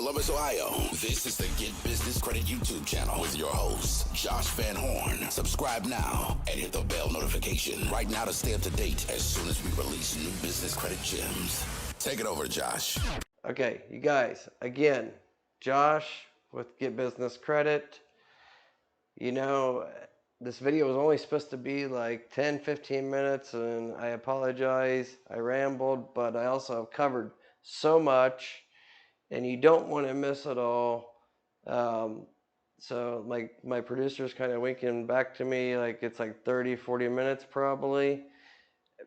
Columbus, Ohio. This is the Get Business Credit YouTube channel with your host, Josh Van Horn. Subscribe now and hit the bell notification right now to stay up to date as soon as we release new business credit gems. Take it over, Josh. Okay, you guys, again, Josh with Get Business Credit. You know, this video was only supposed to be like 10-15 minutes, and I apologize. I rambled, but I also have covered so much, and you don't want to miss it all. So like my producer's kind of winking back to me like it's like 30-40 minutes probably.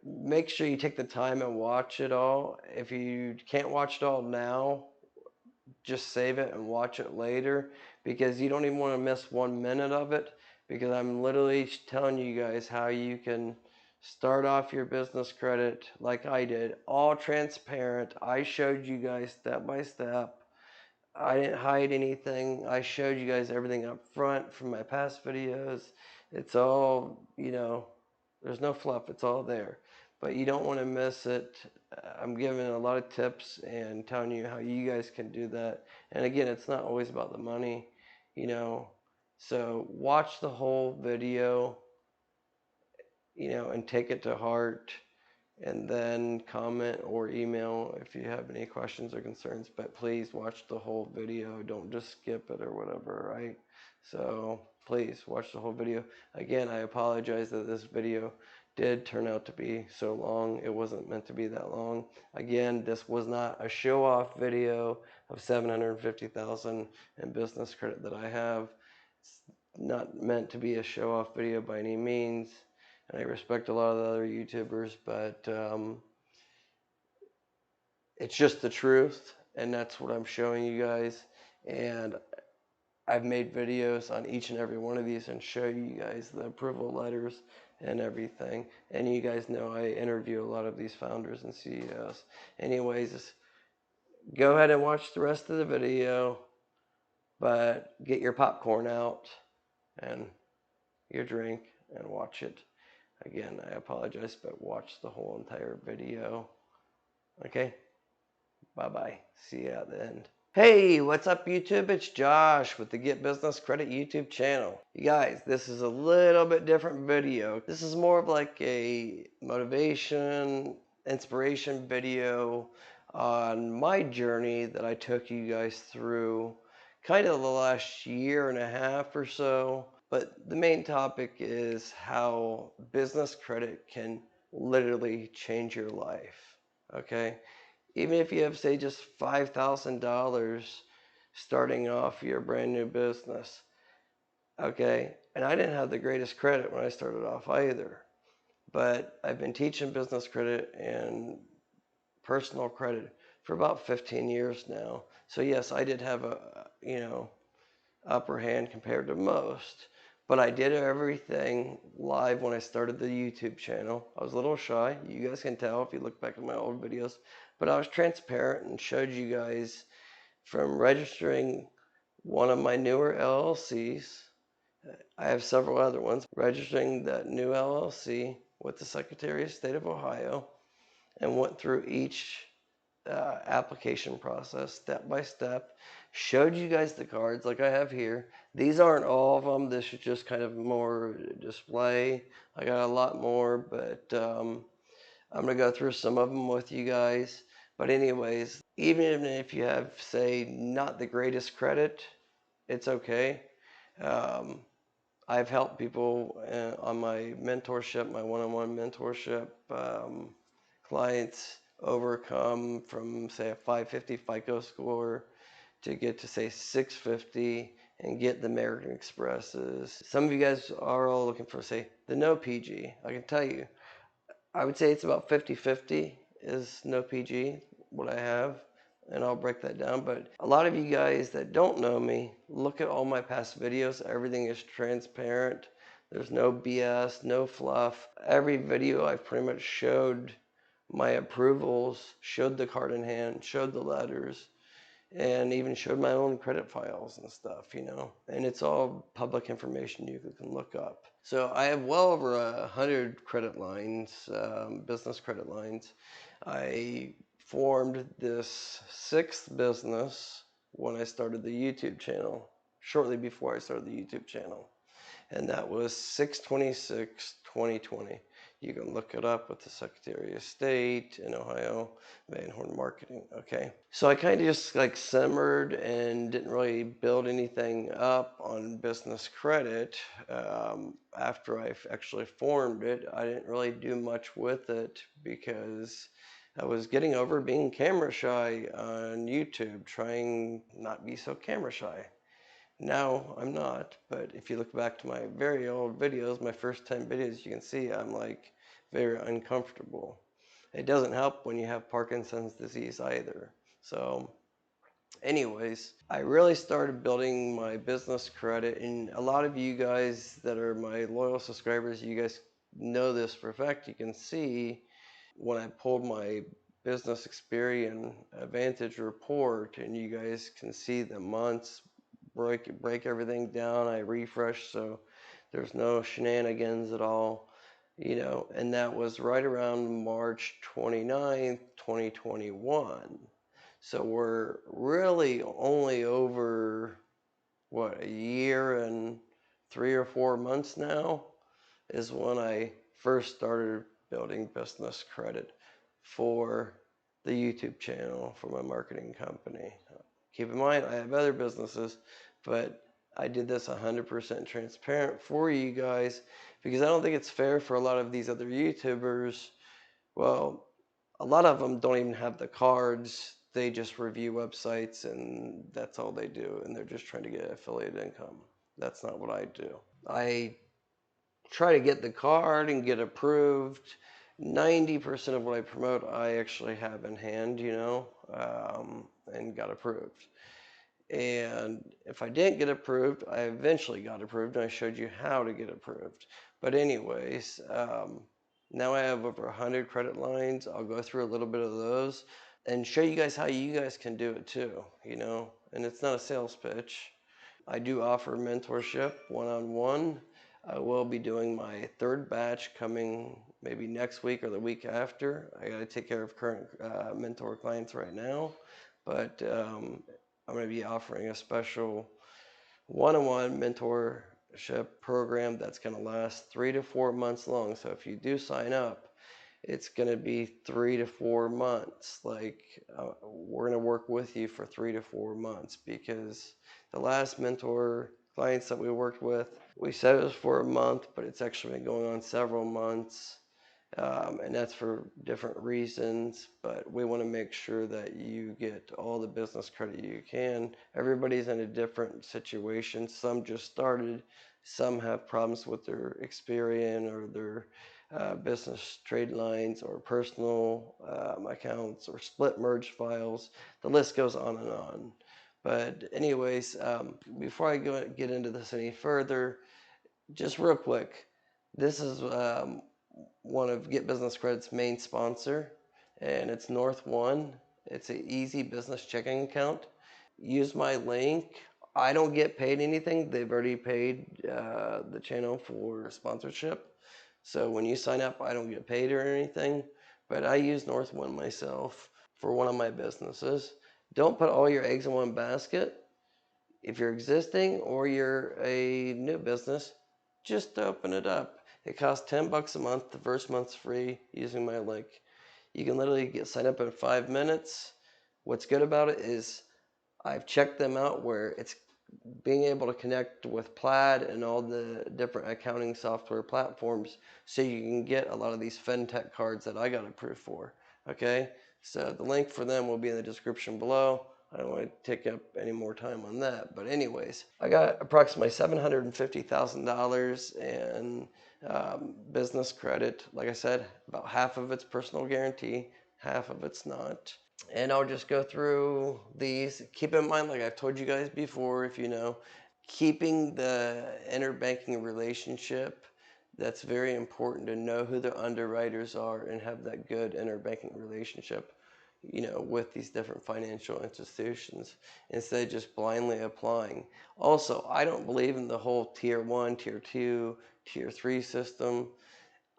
Make sure you take the time and watch it all. If you can't watch it all now, just save it and watch it later, because you don't even want to miss 1 minute of it, because I'm literally telling you guys how you can start off your business credit like I did, all transparent. I showed you guys step by step. I didn't hide anything. I showed you guys everything up front from my past videos. It's all, you know, there's no fluff. It's all there. But you don't want to miss it. I'm giving a lot of tips and telling you how you guys can do that. And again, it's not always about the money, you know. So watch the whole video, you know, and take it to heart. And then comment or email if you have any questions or concerns. But please watch the whole video. Don't just skip it or whatever, right? So please watch the whole video. Again, I apologize that this video did turn out to be so long. It wasn't meant to be that long. Again, this was not a show-off video of $750,000 in business credit that I have. It's not meant to be a show-off video by any means. And I respect a lot of the other YouTubers, but it's just the truth, and that's what I'm showing you guys. And I've made videos on each and every one of these and show you guys the approval letters and everything. And you guys know I interview a lot of these founders and CEOs. Anyways, go ahead and watch the rest of the video, but get your popcorn out and your drink and watch it. Again, I apologize, but watch the whole entire video. Okay? Bye-bye. See you at the end. Hey, what's up, YouTube? It's Josh with the Get Business Credit YouTube channel. You guys, this is a little bit different video. This is more of like a motivation, inspiration video on my journey that I took you guys through kind of the last year and a half or so. But the main topic is how business credit can literally change your life, okay? Even if you have, say, just $5,000 starting off your brand new business, okay? And I didn't have the greatest credit when I started off either. But I've been teaching business credit and personal credit for about 15 years now. So yes, I did have a, you know, upper hand compared to most. But I did everything live when I started the YouTube channel. I was a little shy. You guys can tell if you look back at my old videos. But I was transparent and showed you guys from registering one of my newer LLCs. I have several other ones. Registering that new LLC with the Secretary of State of Ohio, and went through each application process step by step. Showed you guys the cards like I have here. These aren't all of them. This is just kind of more display. I got a lot more, but I'm going to go through some of them with you guys. But anyways, even if you have, say, not the greatest credit, it's okay. I've helped people on my mentorship, my one-on-one mentorship, clients overcome from, say, a 550 FICO score to get to, say, 650 and get the American Expresses. Some of you guys are all looking for, say, the no PG. I can tell you, I would say it's about 50-50 is no PG, what I have, and I'll break that down. But a lot of you guys that don't know me, look at all my past videos. Everything is transparent. There's no BS, no fluff. Every video I've pretty much showed my approvals, showed the card in hand, showed the letters, and even showed my own credit files and stuff, you know. And it's all public information you can look up. So I have well over 100 credit lines, business credit lines. I formed this 6th business when I started the YouTube channel, shortly before I started the YouTube channel. And that was 6/26/2020. You can look it up with the Secretary of State in Ohio, Van Horn Marketing. Okay, so I kind of just like simmered and didn't really build anything up on business credit. After I actually formed it, I didn't really do much with it because I was getting over being camera shy on YouTube, trying not be so camera shy. Now I'm not, but if you look back to my very old videos, my first 10 videos, you can see I'm like very uncomfortable. It doesn't help when you have Parkinson's disease either. So anyways, I really started building my business credit, and a lot of you guys that are my loyal subscribers, you guys know this for a fact. You can see when I pulled my business Experian Advantage report, and you guys can see the months, break everything down. I refresh so there's no shenanigans at all, and that was right around March 29th, 2021. So we're really only over a year and 3 or 4 months now is when I first started building business credit for the YouTube channel for my marketing company. Keep in mind, I have other businesses, but I did this 100% transparent for you guys because I don't think it's fair for a lot of these other YouTubers. Well, a lot of them don't even have the cards. They just review websites and that's all they do. And they're just trying to get affiliate income. That's not what I do. I try to get the card and get approved. 90% of what I promote, I actually have in hand, and got approved. And if I didn't get approved, I eventually got approved, and I showed you how to get approved. But anyways, now I have over 100 credit lines. I'll go through a little bit of those and show you guys how you guys can do it too, and it's not a sales pitch. I do offer mentorship one-on-one. I will be doing my third batch coming maybe next week or the week after. I got to take care of current mentor clients right now, but I'm going to be offering a special one-on-one mentorship program that's going to last 3 to 4 months long. So if you do sign up, it's going to be 3 to 4 months. We're going to work with you for 3 to 4 months because the last mentor clients that we worked with, we said it was for a month, but it's actually been going on several months. And that's for different reasons, but we want to make sure that you get all the business credit you can. Everybody's in a different situation. Some just started, some have problems with their Experian or their business trade lines or personal accounts or split merge files. The list goes on and on. But anyways, before I get into this any further, just real quick, this is one of Get Business Credit's main sponsor, and it's North One. It's an easy business checking account. Use my link. I don't get paid anything. They've already paid the channel for sponsorship. So when you sign up, I don't get paid or anything, but I use North One myself for one of my businesses. Don't put all your eggs in one basket. If you're existing or you're a new business, just open it up. It costs $10 a month. The first month's free using my link. You can literally get signed up in 5 minutes. What's good about it is I've checked them out where it's being able to connect with Plaid and all the different accounting software platforms so you can get a lot of these fintech cards that I got approved for. Okay, so the link for them will be in the description below. I don't want to take up any more time on that, but anyways, I got approximately $750,000 in business credit. Like I said, about half of it's personal guarantee, half of it's not. And I'll just go through these. Keep in mind, like I've told you guys before, if you know, keeping the interbanking relationship, that's very important to know who the underwriters are and have that good interbanking relationship, with these different financial institutions instead of just blindly applying. Also, I don't believe in the whole tier 1, tier 2, tier 3 system.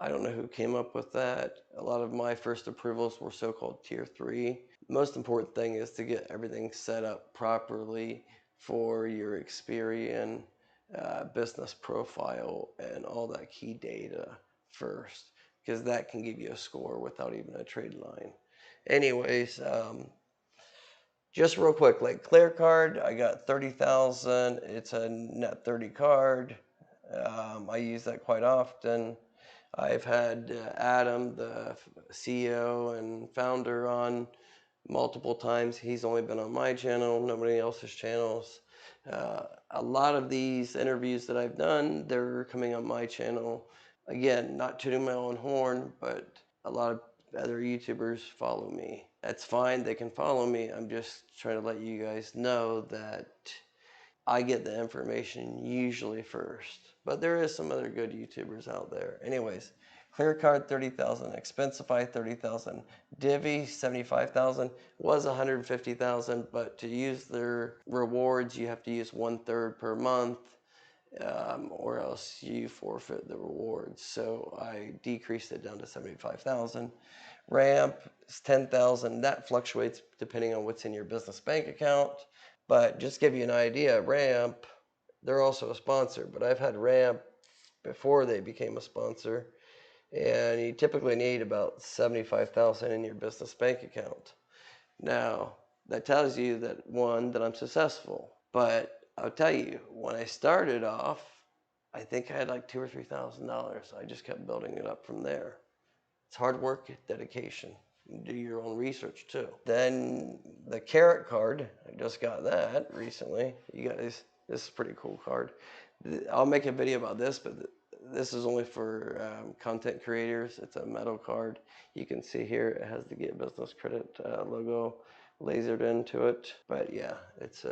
I don't know who came up with that. A lot of my first approvals were so-called tier 3. most important thing is to get everything set up properly for your Experian business profile and all that key data first, because that can give you a score without even a trade line. Anyways, just real quick, like Clear Card, I got 30,000. It's a net 30 card. I use that quite often. I've had Adam, the CEO and founder, on multiple times. He's only been on my channel, nobody else's channels. A lot of these interviews that I've done, they're coming on my channel. Again, not tooting my own horn, but a lot of other YouTubers follow me. That's fine, they can follow me. I'm just trying to let you guys know that I get the information usually first. But there is some other good YouTubers out there. Anyways, ClearCard 30,000, Expensify 30,000, Divvy 75,000, was 150,000, but to use their rewards, you have to use 1/3 per month, or else you forfeit the rewards. So I decreased it down to 75,000. Ramp is 10,000. That fluctuates depending on what's in your business bank account. But just to give you an idea, Ramp, they're also a sponsor, but I've had Ramp before they became a sponsor, and you typically need about 75,000 in your business bank account. Now, that tells you that, one, that I'm successful. But I'll tell you, when I started off, I think I had like $2,000 or $3,000. I just kept building it up from there. It's hard work, dedication. You do your own research too. Then the Carrot card, I just got that recently. You guys, this is a pretty cool card. I'll make a video about this, but this is only for content creators. It's a metal card. You can see here it has the Get Business Credit logo lasered into it. But yeah, it's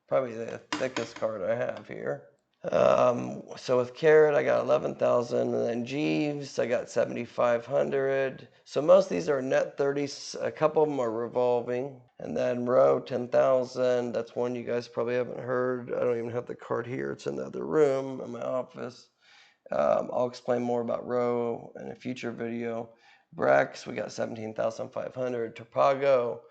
probably the thickest card I have here. So with Carrot, I got 11,000, and then Jeeves, I got 7,500. So most of these are net 30s. A couple of them are revolving. And then Row, 10,000. That's one you guys probably haven't heard. I don't even have the card here. It's in the other room in my office. I'll explain more about Row in a future video. Brex, we got 17,500. Torpago,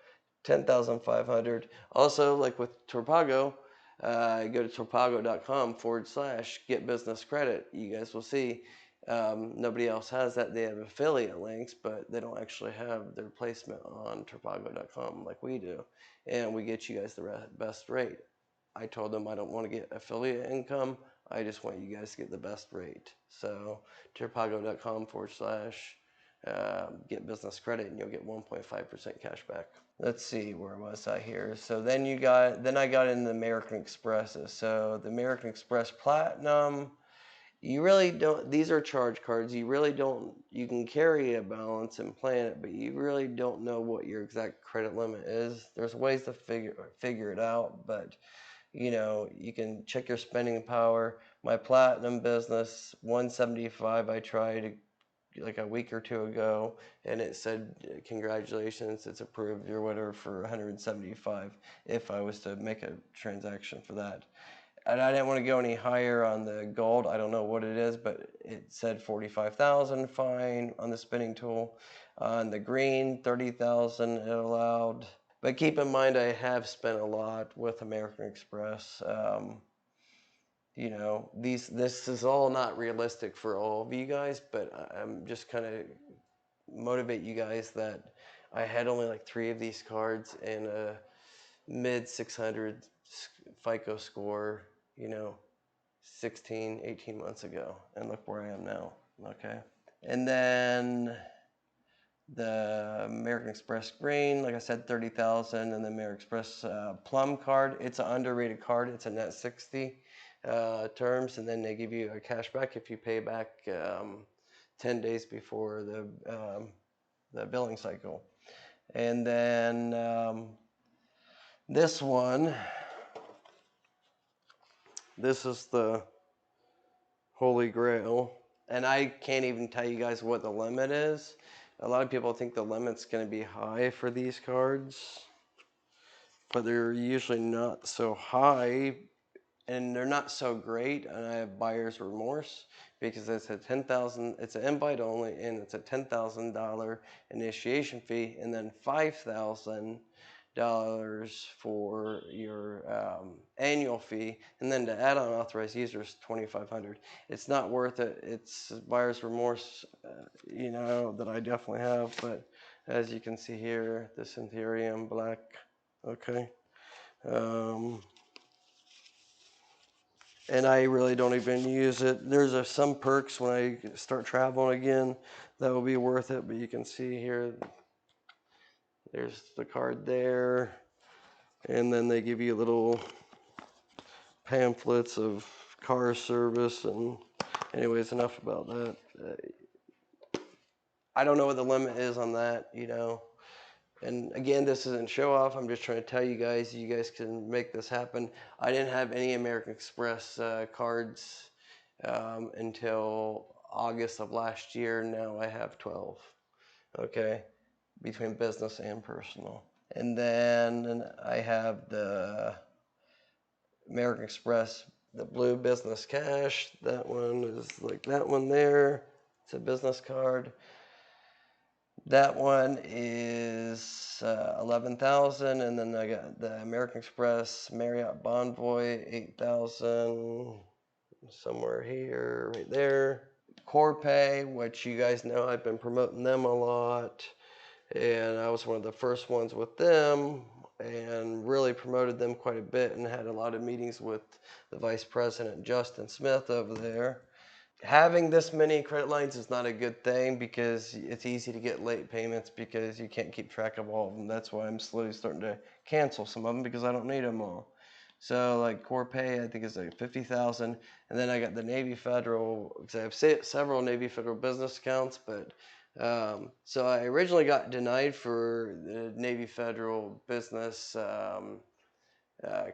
10,500. Also, like with Torpago, go to torpago.com/get business credit. You guys will see nobody else has that. They have affiliate links, but they don't actually have their placement on torpago.com like we do. And we get you guys the best rate. I told them I don't want to get affiliate income. I just want you guys to get the best rate. So torpago.com/get business credit, and you'll get 1.5% cash back. Let's see, where was I here? So then I got in the American Expresses. So the American Express Platinum, you really don't, these are charge cards. You really don't, you can carry a balance and plan it, but you really don't know what your exact credit limit is. There's ways to figure it out, but you know, you can check your spending power. My Platinum business, 175, I tried like a week or two ago, and it said congratulations, it's approved or whatever for 175 if I was to make a transaction for that. And I didn't want to go any higher on the gold. I don't know what it is, but it said 45,000 fine on the spinning tool. On the green, 30,000 it allowed. But keep in mind, I have spent a lot with American Express. You know, this is all not realistic for all of you guys, but I'm just kind of motivate you guys that I had only like 3 of these cards and a mid 600 FICO score, you know, 18 months ago, and look where I am now. Okay. And then the American Express Green, like I said, 30,000, and the American Express Plum card. It's an underrated card. It's a net 60 terms, and then they give you a cash back if you pay back 10 days before the billing cycle. And then this one, this is the Holy Grail, and I can't even tell you guys what the limit is. A lot of people think the limit's going to be high for these cards, but they're usually not so high and they're not so great, and I have buyer's remorse because it's it's an invite only, and it's a $10,000 initiation fee, and then $5,000 for your annual fee, and then to add on authorized users, $2,500. It's not worth it. It's buyer's remorse, that I definitely have. But as you can see here, the Syntherium black, okay. And I really don't even use it. There's some perks when I start traveling again that will be worth it, but you can see here, there's the card there, and then they give you little pamphlets of car service. And anyways, enough about that. I don't know what the limit is on that, And again, this isn't show off. I'm just trying to tell you guys can make this happen. I didn't have any American Express cards until August of last year. Now I have 12, okay, between business and personal. And then I have the American Express, the blue business cash. That one is like that one there. It's a business card. That one is 11,000, and then I got the American Express Marriott Bonvoy 8,000, somewhere here, right there. Corpay, which you guys know I've been promoting them a lot, and I was one of the first ones with them, and really promoted them quite a bit, and had a lot of meetings with the vice president Justin Smith over there. Having this many credit lines is not a good thing because it's easy to get late payments because you can't keep track of all of them. That's why I'm slowly starting to cancel some of them because I don't need them all. So like Corpay, I think is like 50,000, and then I got the Navy Federal because I have several Navy Federal business accounts. But so I originally got denied for the Navy Federal business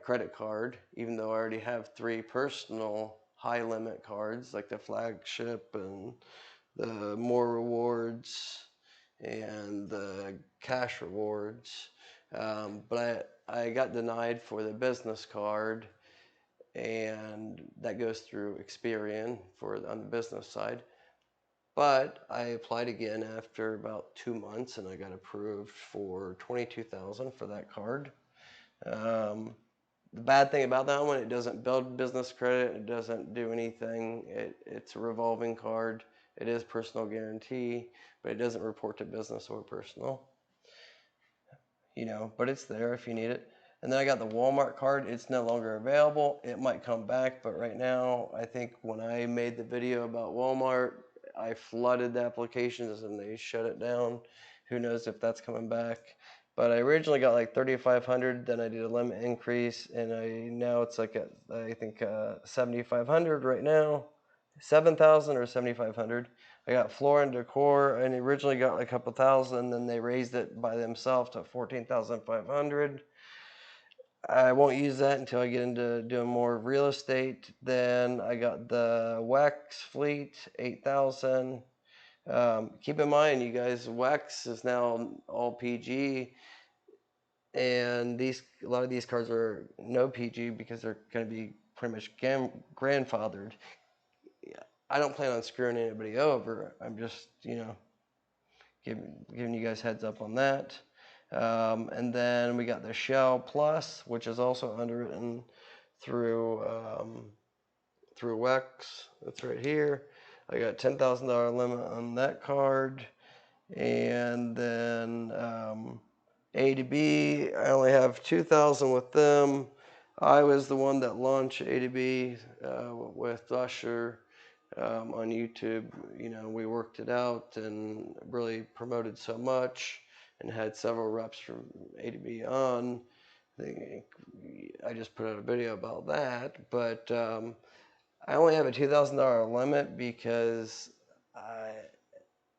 credit card, even though I already have 3 personal high limit cards like the flagship and the more rewards and the cash rewards. But I got denied for the business card, and that goes through Experian on the business side. But I applied again after about 2 months, and I got approved for $22,000 for that card. The bad thing about that one, it doesn't build business credit. It doesn't do anything. It's a revolving card. It is personal guarantee, but it doesn't report to business or personal. But it's there if you need it. And then I got the Walmart card. It's no longer available. It might come back, but right now, I think when I made the video about Walmart, I flooded the applications and they shut it down. Who knows if that's coming back. But I originally got like 3,500, then I did a limit increase, and now it's like I think 7,500 right now, 7,000 or 7,500. I got floor and decor, and originally got like a couple thousand, then they raised it by themselves to 14,500. I won't use that until I get into doing more real estate. Then I got the Wax Fleet 8,000. Keep in mind, you guys, Wax is now all PG, and a lot of these cards are no PG because they're going to be pretty much grandfathered. I don't plan on screwing anybody over. I'm just, giving you guys heads up on that. And then we got the Shell Plus, which is also underwritten through Wex. That's right here. I got $10,000 limit on that card, and then A to B, I only have 2,000 with them. I was the one that launched A to B with Usher on YouTube. We worked it out and really promoted so much, and had several reps from A to B on. I just put out a video about that, but I only have a $2,000 limit because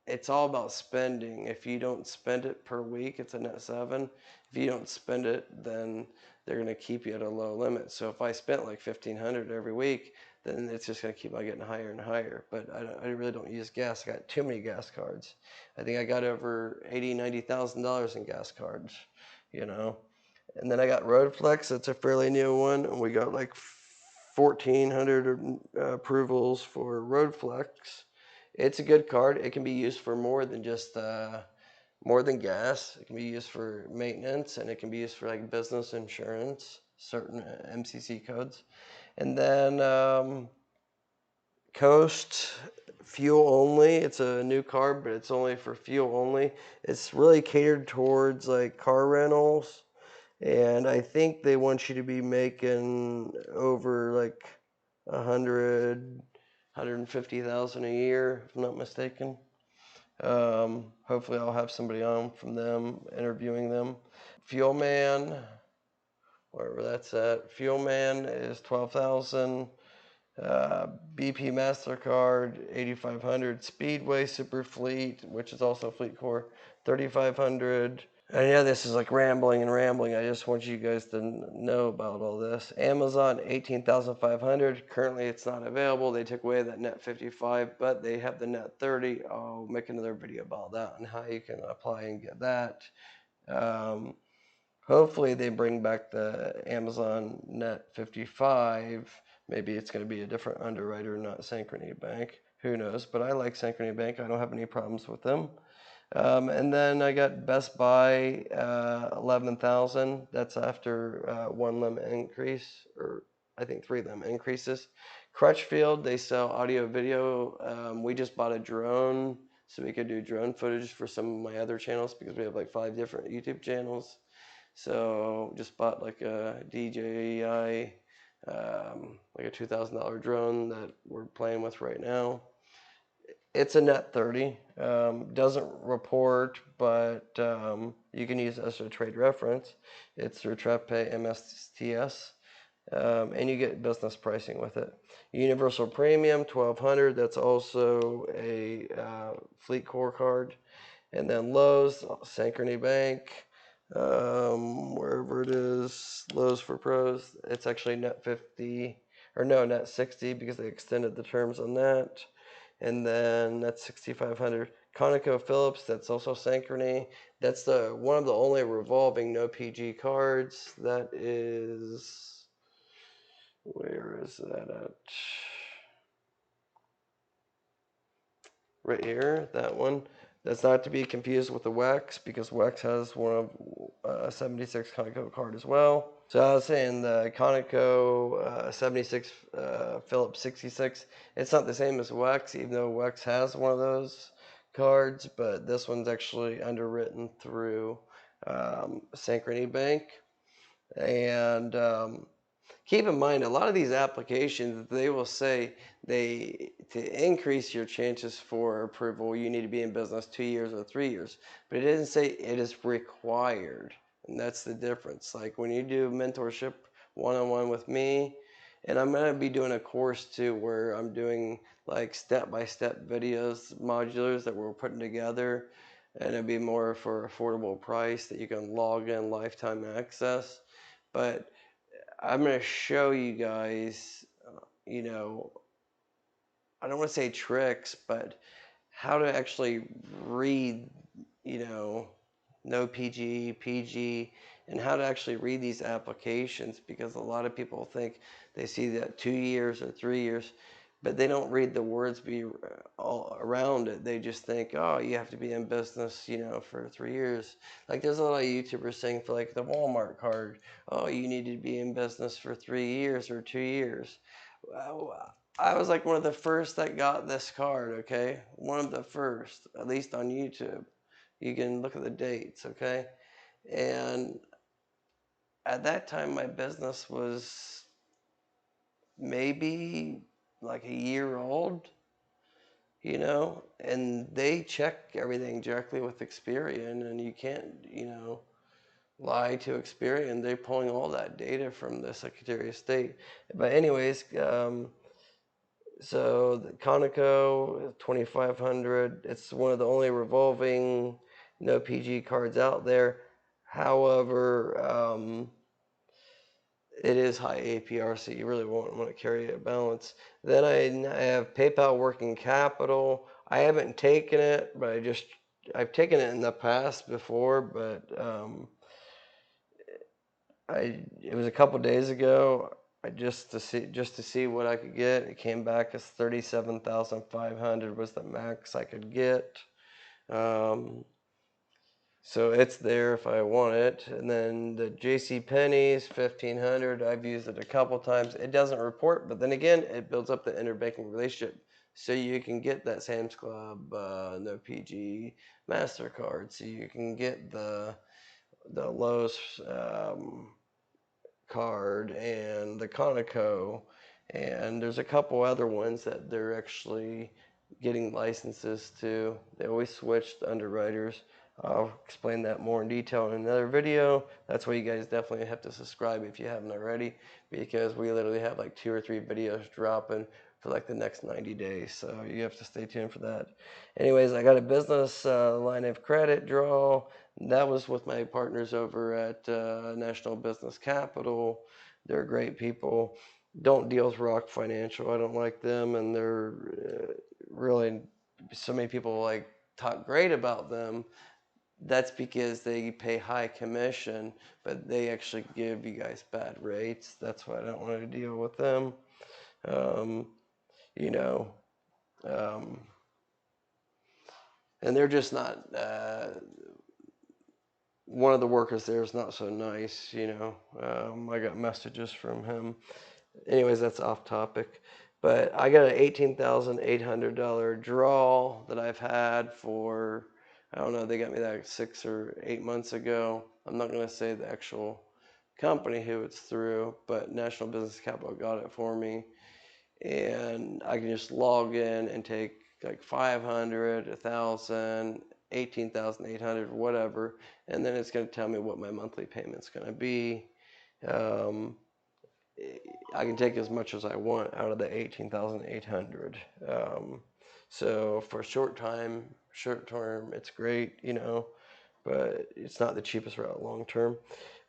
it's all about spending. If you don't spend it per week, it's a net 7. If you don't spend it, then they're going to keep you at a low limit. So if I spent like $1,500 every week, then it's just going to keep on getting higher and higher. But I really don't use gas. I got too many gas cards. I think I got over $90,000 in gas cards, And then I got Roadflex. It's a fairly new one. And we got like 1,400 approvals for Road Flex. It's a good card. It can be used for more than just more than gas. It can be used for maintenance, and it can be used for like business insurance, certain MCC codes. And then Coast fuel only. It's a new card, but it's only for fuel only. It's really catered towards like car rentals, and I think they want you to be making over like 150,000 a year, if I'm not mistaken. Hopefully I'll have somebody on from them interviewing them. Fuel Man, wherever that's at. Fuel Man is 12,000. BP MasterCard 8,500. Speedway Super Fleet, which is also Fleet Core, 3,500. I know this is like rambling and rambling. I just want you guys to know about all this. Amazon 18,500. Currently it's not available. They took away that net 55, but they have the net 30. I'll make another video about that and how you can apply and get that. Hopefully they bring back the Amazon net 55. Maybe it's going to be a different underwriter, not Synchrony Bank. Who knows? But I like Synchrony Bank. I don't have any problems with them. And then I got Best Buy 11,000. That's after one limit increase, or I think 3 limit increases. Crutchfield, they sell audio video. We just bought a drone so we could do drone footage for some of my other channels because we have like 5 different YouTube channels. So just bought like a DJI, like a $2,000 drone that we're playing with right now. It's a net 30. Doesn't report, but you can use it as a trade reference. It's through TrapPay MSTS, and you get business pricing with it. Universal Premium 1,200. That's also a Fleet Core card. And then Lowe's, Synchrony Bank, wherever it is, Lowe's for Pros. It's actually net 50, or no, net 60 because they extended the terms on that. And then that's 6,500. ConocoPhillips, that's also Synchrony. That's one of the only revolving no PG cards. That is, where is that at? Right here, that one. That's not to be confused with the WEX because WEX has one of 76 Conoco card as well. So I was saying the Conoco 76 Phillips 66, it's not the same as WEX, even though WEX has one of those cards, but this one's actually underwritten through Synchrony Bank. And keep in mind, a lot of these applications, they will say to increase your chances for approval, you need to be in business 2 years or 3 years. But it doesn't say it is required. And that's the difference. Like when you do mentorship one-on-one with me, and I'm going to be doing a course too where I'm doing like step-by-step videos, modulars that we're putting together. And it'll be more for affordable price that you can log in lifetime access. But I'm going to show you guys, you know, I don't want to say tricks, but how to actually read, you know, no PG, PG, and how to actually read these applications, because a lot of people think they see that 2 years or 3 years, but they don't read the words all around it. They just think, oh, you have to be in business, you know, for 3 years. Like there's a lot of YouTubers saying for like the Walmart card, oh, you need to be in business for 3 years or 2 years. I was like one of the first that got this card, okay? One of the first, at least on YouTube. You can look at the dates, okay? And at that time, my business was maybe like a year old, you know? And they check everything directly with Experian, and you can't, you know, lie to Experian. They're pulling all that data from the Secretary of State. But anyways, so the Conoco 2,500. It's one of the only revolving no PG cards out there. However, it is high APR, so you really won't want to carry a balance. Then I have PayPal Working Capital. I haven't taken it, but I've taken it in the past before, but it was a couple days ago. just to see what I could get. It came back as 37,500 was the max I could get. So it's there if I want it. And then the JC Penney's 1,500. I've used it a couple times. It doesn't report, but then again, it builds up the interbanking relationship. So you can get that Sam's Club, no PG MasterCard. So you can get the Lowe's card and the Conoco, and there's a couple other ones that they're actually getting licenses to. They always switch the underwriters. I'll explain that more in detail in another video. That's why you guys definitely have to subscribe if you haven't already, because we literally have like 2 or 3 videos dropping for like the next 90 days. So you have to stay tuned for that. Anyways, I got a business line of credit draw. That was with my partners over at National Business Capital. They're great people. Don't deal with Rock Financial. I don't like them, and they're really, so many people like talk great about them. That's because they pay high commission, but they actually give you guys bad rates. That's why I don't want to deal with them. You know, and they're just not. One of the workers there is not so nice. I got messages from him. Anyways, that's off topic. But I got an $18,800 draw that I've had for, I don't know, they got me that 6 or 8 months ago. I'm not going to say the actual company who it's through, but National Business Capital got it for me. And I can just log in and take like 500, 1,000, 18,800, whatever, and then it's going to tell me what my monthly payment's going to be. I can take as much as I want out of the 18,800. So for short term, it's great, but it's not the cheapest route long term.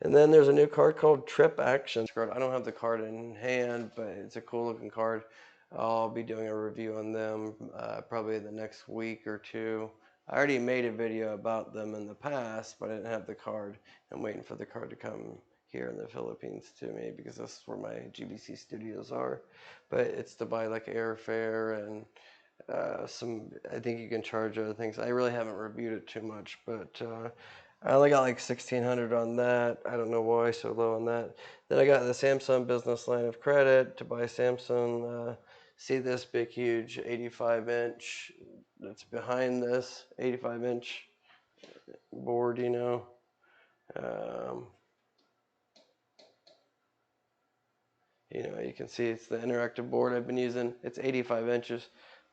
And then there's a new card called Trip Action card. I don't have the card in hand, but it's a cool looking card. I'll be doing a review on them probably the next week or two. I already made a video about them in the past, but I didn't have the card. I'm waiting for the card to come here in the Philippines to me, because that's where my GBC studios are. But it's to buy like airfare and I think you can charge other things. I really haven't reviewed it too much, but I only got like 1,600 on that. I don't know why so low on that. Then I got the Samsung business line of credit to buy Samsung. See this big, huge 85-inch that's behind this 85-inch board, you can see it's the interactive board I've been using. It's 85 inches,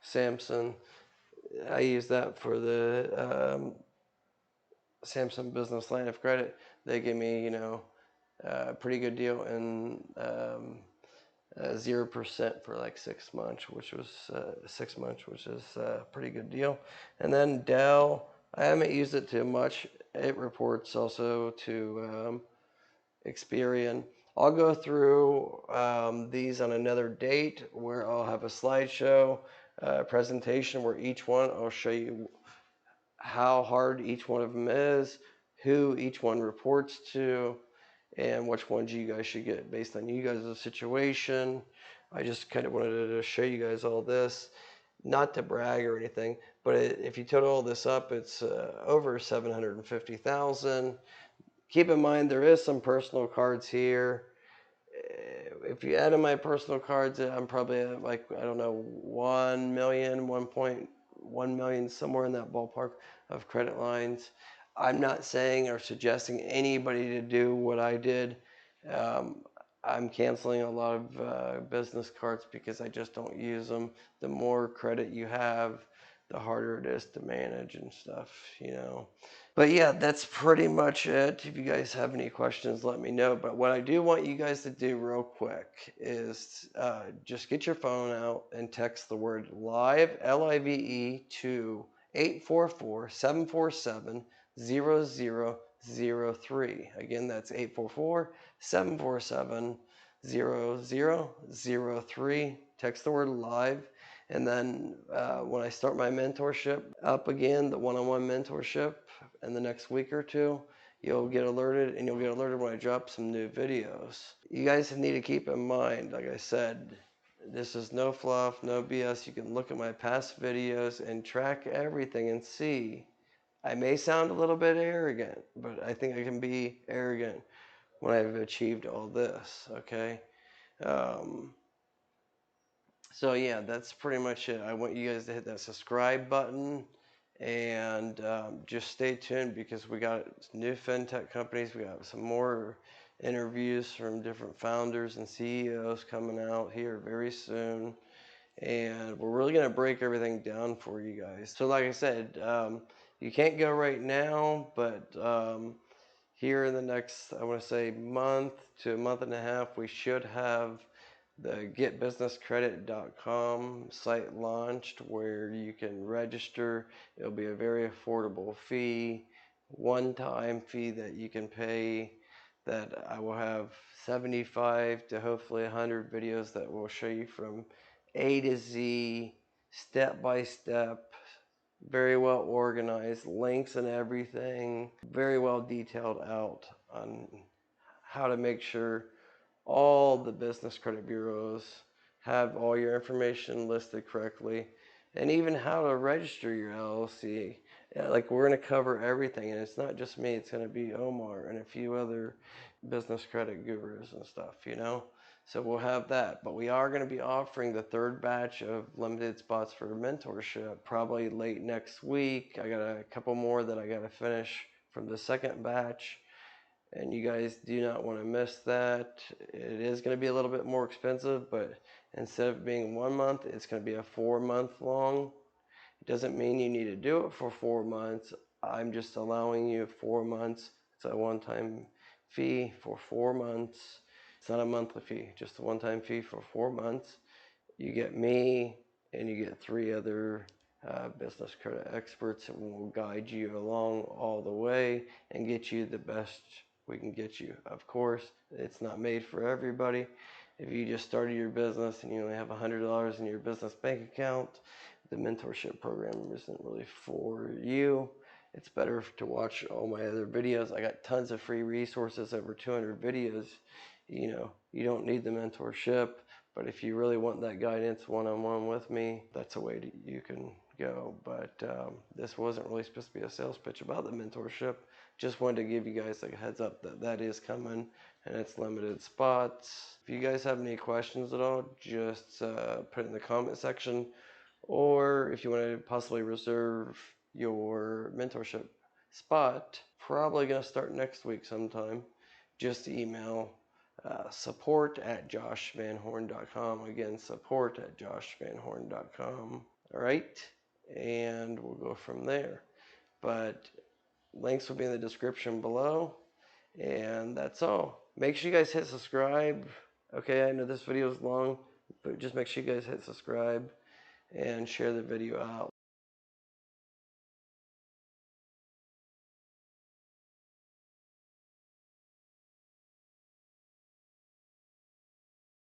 Samsung. I use that for the Samsung business line of credit. They gave me, a pretty good deal in 0% for like 6 months, which was a pretty good deal. And then Dell, I haven't used it too much. It reports also to Experian. I'll go through these on another date where I'll have a slideshow presentation where each one I'll show you how hard each one of them is, who each one reports to, and which ones you guys should get based on you guys' situation. I just kind of wanted to show you guys all this, not to brag or anything, but if you total all this up, it's over 750,000. Keep in mind there is some personal cards here. If you add in my personal cards, I'm probably at like, I don't know, 1 million, 1.1 million, somewhere in that ballpark of credit lines. I'm not saying or suggesting anybody to do what I did. I'm canceling a lot of business cards because I just don't use them. The more credit you have, the harder it is to manage and stuff, But yeah, that's pretty much it. If you guys have any questions, let me know. But what I do want you guys to do real quick is just get your phone out and text the word LIVE, LIVE, to 844-747-0003. Again, that's 844-747-0003. Text the word LIVE. And then when I start my mentorship up again, the one-on-one mentorship in the next week or two, you'll get alerted, and you'll get alerted when I drop some new videos. You guys need to keep in mind, like I said, this is no fluff, no BS. You can look at my past videos and track everything and see. I may sound a little bit arrogant, but I think I can be arrogant when I've achieved all this, okay? So yeah, that's pretty much it. I want you guys to hit that subscribe button, and just stay tuned, because we got new fintech companies. We got some more interviews from different founders and CEOs coming out here very soon, and we're really going to break everything down for you guys. So like I said, you can't go right now, but here in the next, I want to say, month to a month and a half, we should have the getbusinesscredit.com site launched, where you can register. It'll be a very affordable fee, one-time fee that you can pay, that I will have 75 to hopefully 100 videos that will show you from A to Z, step by step, very well organized, links and everything, very well detailed out on how to make sure all the business credit bureaus have all your information listed correctly, and even how to register your LLC. Like, we're going to cover everything, and it's not just me, it's going to be Omar and a few other business credit gurus and stuff, So we'll have that, but we are going to be offering the third batch of limited spots for mentorship probably late next week. I got a couple more that I got to finish from the second batch, and you guys do not want to miss that. It is going to be a little bit more expensive, but instead of being 1 month, it's going to be a 4-month long. It doesn't mean you need to do it for 4 months. I'm just allowing you 4 months. It's a one-time fee for 4 months. It's not a monthly fee, just a one-time fee for 4 months. You get me, and you get 3 other business credit experts, and we'll guide you along all the way and get you the best we can get you. Of course, it's not made for everybody. If you just started your business and you only have $100 in your business bank account, the mentorship program isn't really for you. It's better to watch all my other videos. I got tons of free resources, over 200 videos. You don't need the mentorship, but if you really want that guidance one-on-one with me, that's a way you can go. But this wasn't really supposed to be a sales pitch about the mentorship. Just wanted to give you guys a heads up that that is coming, and it's limited spots. If you guys have any questions at all, just put it in the comment section, or if you want to possibly reserve your mentorship spot, probably going to start next week sometime, just email support@joshvanhorn.com. Again, support@joshvanhorn.com. All right, and we'll go from there. But links will be in the description below, and that's all. Make sure you guys hit subscribe. Okay, I know this video is long, but just make sure you guys hit subscribe and share the video out.